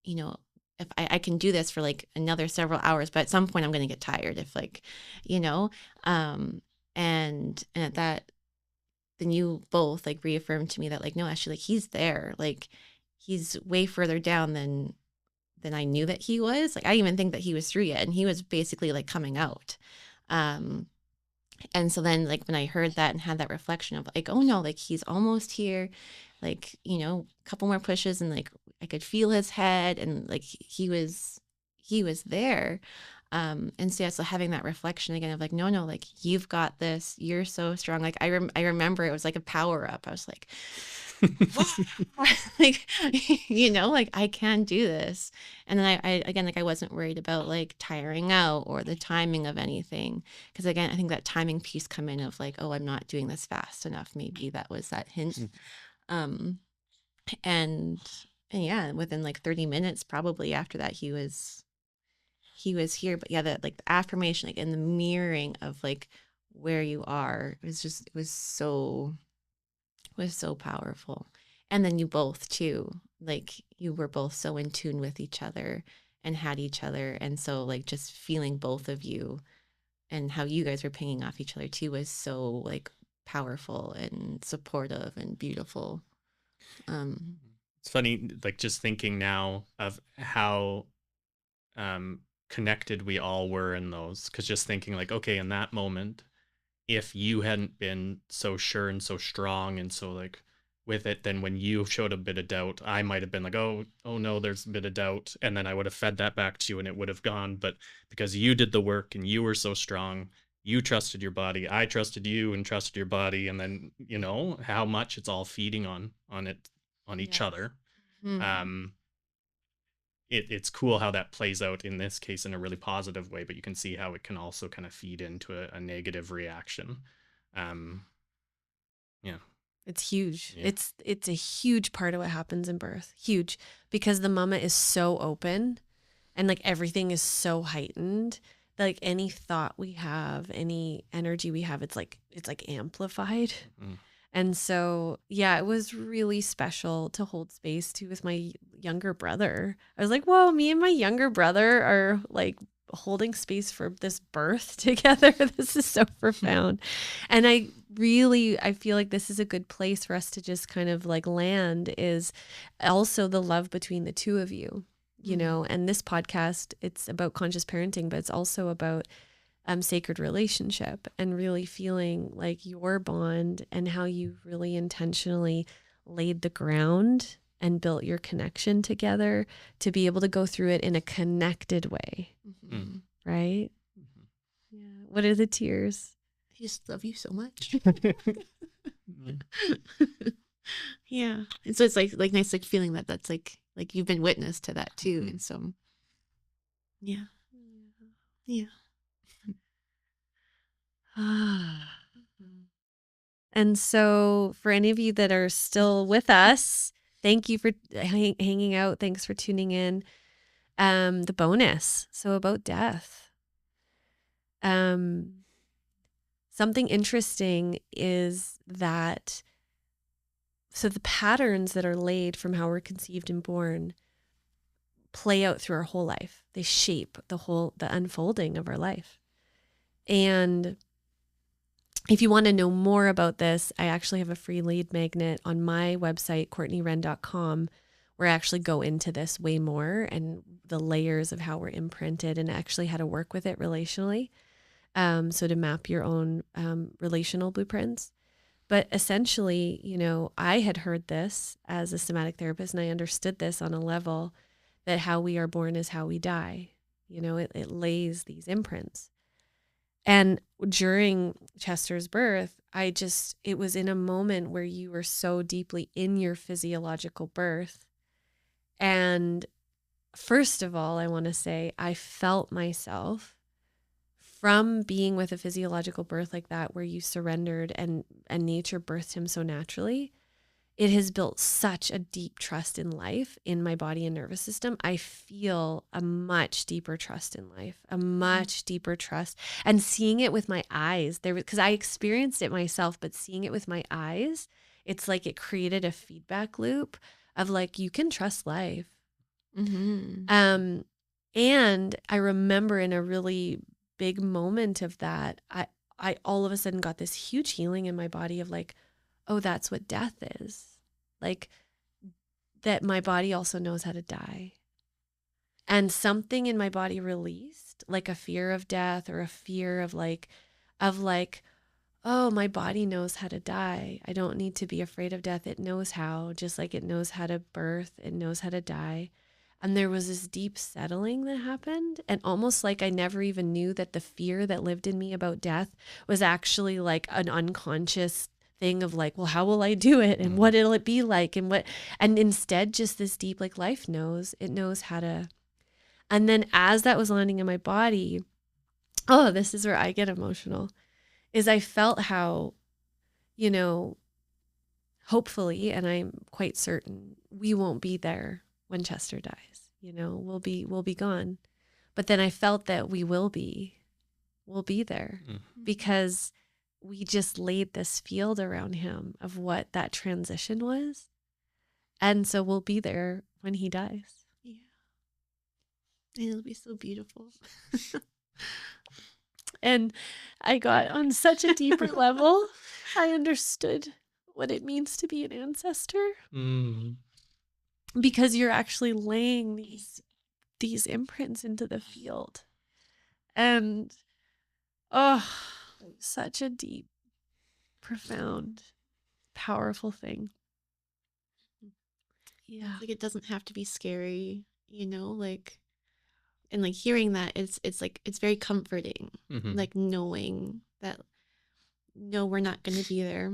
S4: you know, if I can do this for like another several hours, but at some point I'm going to get tired if like, you know, and at that, then you both like reaffirmed to me that like, no, actually, like he's there, like he's way further down than I knew that he was. Like I didn't even think that he was through yet, and he was basically like coming out. And so then like when I heard that and had that reflection of like, oh no, like he's almost here, like, you know, a couple more pushes and like I could feel his head, and like he was there. And so yeah, so having that reflection again of like, no, like you've got this, you're so strong. Like I remember it was like a power up. I was like, like, you know, like I can do this. And then I again, like I wasn't worried about like tiring out or the timing of anything. Cause again, I think that timing piece come in of like, oh, I'm not doing this fast enough. Maybe that was that hint. And yeah, within like 30 minutes, probably after that, he was here. But yeah, that like the affirmation, like in the mirroring of like where you are. It was so powerful. And then you both too, like you were both so in tune with each other and had each other. And so like just feeling both of you and how you guys were pinging off each other too was so like powerful and supportive and beautiful.
S3: It's funny, like just thinking now of how connected we all were in those, because just thinking like, okay, in that moment, if you hadn't been so sure and so strong and so like with it, then when you showed a bit of doubt, I might have been like, oh no, there's a bit of doubt, and then I would have fed that back to you and it would have gone. But because you did the work and you were so strong, you trusted your body, I trusted you and trusted your body, and then you know how much it's all feeding on each other. It's cool how that plays out in this case in a really positive way, but you can see how it can also kind of feed into a negative reaction. Yeah.
S2: It's huge.
S3: Yeah.
S2: It's a huge part of what happens in birth. Huge. Because the mama is so open and like everything is so heightened. Like any thought we have, any energy we have, it's like amplified.
S3: Mm-hmm.
S2: And so, yeah, it was really special to hold space too with my younger brother. I was like, whoa, me and my younger brother are like holding space for this birth together. This is so profound. And I feel like this is a good place for us to just kind of like land, is also the love between the two of you, you know, and this podcast, it's about conscious parenting, but it's also about sacred relationship and really feeling like your bond and how you really intentionally laid the ground and built your connection together to be able to go through it in a connected way.
S3: Mm.
S2: Right? Yeah. What are the tears?
S4: I just love you so much. Yeah. And so it's like nice, like feeling that's like you've been witness to that too. And so, yeah. Yeah.
S2: And so for any of you that are still with us, thank you for hanging out. Thanks for tuning in. The bonus. So about death. Something interesting is that, so the patterns that are laid from how we're conceived and born play out through our whole life. They shape the unfolding of our life. And if you want to know more about this, I actually have a free lead magnet on my website, courtneywren.com, where I actually go into this way more and the layers of how we're imprinted and actually how to work with it relationally. So to map your own relational blueprints. But essentially, you know, I had heard this as a somatic therapist, and I understood this on a level that how we are born is how we die. You know, it lays these imprints. And during Chester's birth, it was in a moment where you were so deeply in your physiological birth. And first of all, I want to say I felt myself from being with a physiological birth like that, where you surrendered and nature birthed him so naturally. It has built such a deep trust in life, in my body and nervous system. I feel a much deeper trust in life, a much deeper trust. And seeing it with my eyes, because I experienced it myself, but seeing it with my eyes, it's like it created a feedback loop of like, you can trust life. And I remember in a really big moment of that, I all of a sudden got this huge healing in my body of like, oh, that's what death is. Like that my body also knows how to die. And something in my body released, like a fear of death or a fear of like, oh, my body knows how to die. I don't need to be afraid of death. It knows how, just like it knows how to birth, it knows how to die. And there was this deep settling that happened, and almost like I never even knew that the fear that lived in me about death was actually like an unconscious thing of like, well, how will I do it? And what will it be like? And instead just this deep, like life knows, it knows how to. And then as that was landing in my body, oh, this is where I get emotional, is I felt how, you know, hopefully, and I'm quite certain we won't be there when Chester dies, you know, we'll be gone. But then I felt that we'll be there because we just laid this field around him of what that transition was. And so we'll be there when he dies.
S4: Yeah. And it'll be so beautiful.
S2: And I got on such a deeper level. I understood what it means to be an ancestor. Because you're actually laying these imprints into the field. And such a deep, profound, powerful thing. Yeah.
S4: Like it doesn't have to be scary, like, and like hearing that it's like it's very comforting. Like knowing that no, we're not going to be there.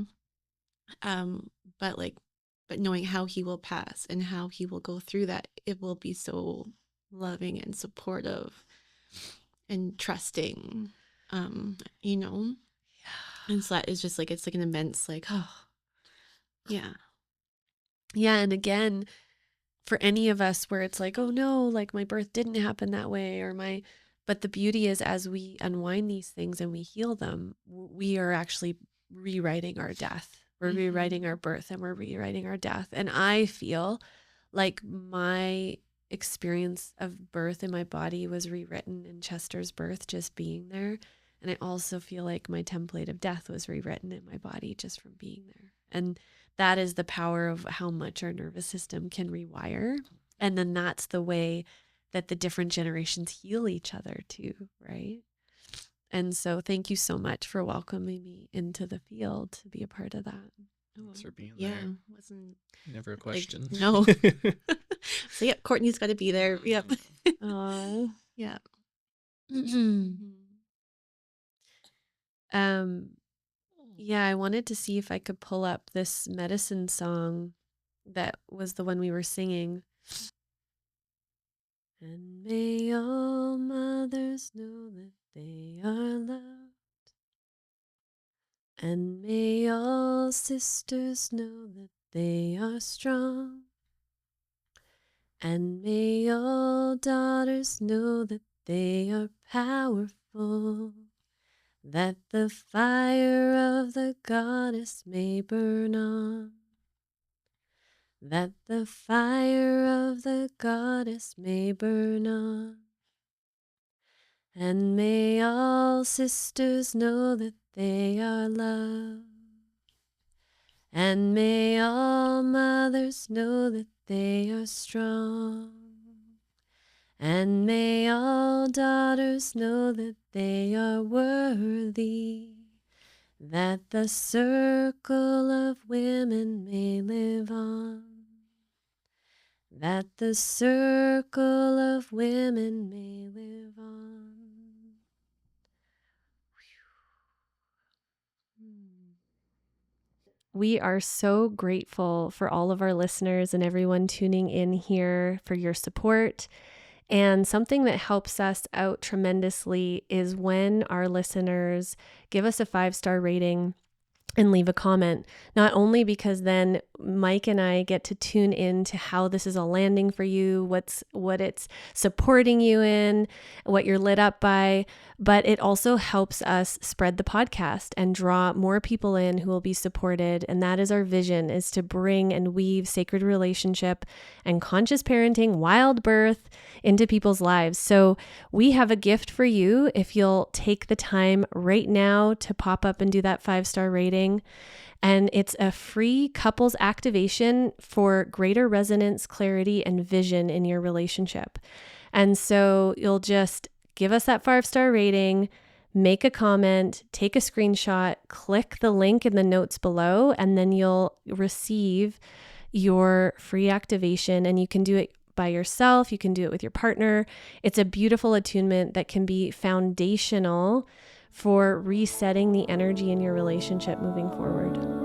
S4: But knowing how he will pass and how he will go through that, it will be so loving and supportive and trusting, Yeah. And so that is just like, it's like an immense, like, oh, yeah.
S2: Yeah. And again, for any of us where it's like, oh no, like my birth didn't happen that way, but the beauty is as we unwind these things and we heal them, we are actually rewriting our death. We're rewriting our birth and we're rewriting our death. And I feel like my experience of birth in my body was rewritten in Chester's birth, just being there. And I also feel like my template of death was rewritten in my body just from being there. And that is the power of how much our nervous system can rewire. And then that's the way that the different generations heal each other too, right? And so thank you so much for welcoming me into the field to be a part of that.
S3: Thanks for being
S4: Yeah,
S3: there.
S4: wasn't
S3: Never a question.
S4: Like, no. So yep, Courtney's got to be there. Yep. Yeah.
S2: Yeah, I wanted to see if I could pull up this medicine song that was the one we were singing. And may all mothers know that they are loved. And may all sisters know that they are strong. And may all daughters know that they are powerful. That the fire of the goddess may burn on. That the fire of the goddess may burn on. And may all sisters know that they are loved. And may all mothers know that they are strong. And may all daughters know that they are worthy. That the circle of women may live on. That the circle of women may live on. We are so grateful for all of our listeners and everyone tuning in here for your support. And something that helps us out tremendously is when our listeners give us a 5-star rating and leave a comment, not only because then Mike and I get to tune in to how this is all landing for you, what it's supporting you in, what you're lit up by, but it also helps us spread the podcast and draw more people in who will be supported. And that is our vision, is to bring and weave sacred relationship and conscious parenting, wild birth into people's lives. So we have a gift for you if you'll take the time right now to pop up and do that 5-star rating. And it's a free couples activation for greater resonance, clarity, and vision in your relationship. And so you'll just give us that 5-star rating, make a comment, take a screenshot, click the link in the notes below, and then you'll receive your free activation. And you can do it by yourself. You can do it with your partner. It's a beautiful attunement that can be foundational for resetting the energy in your relationship moving forward.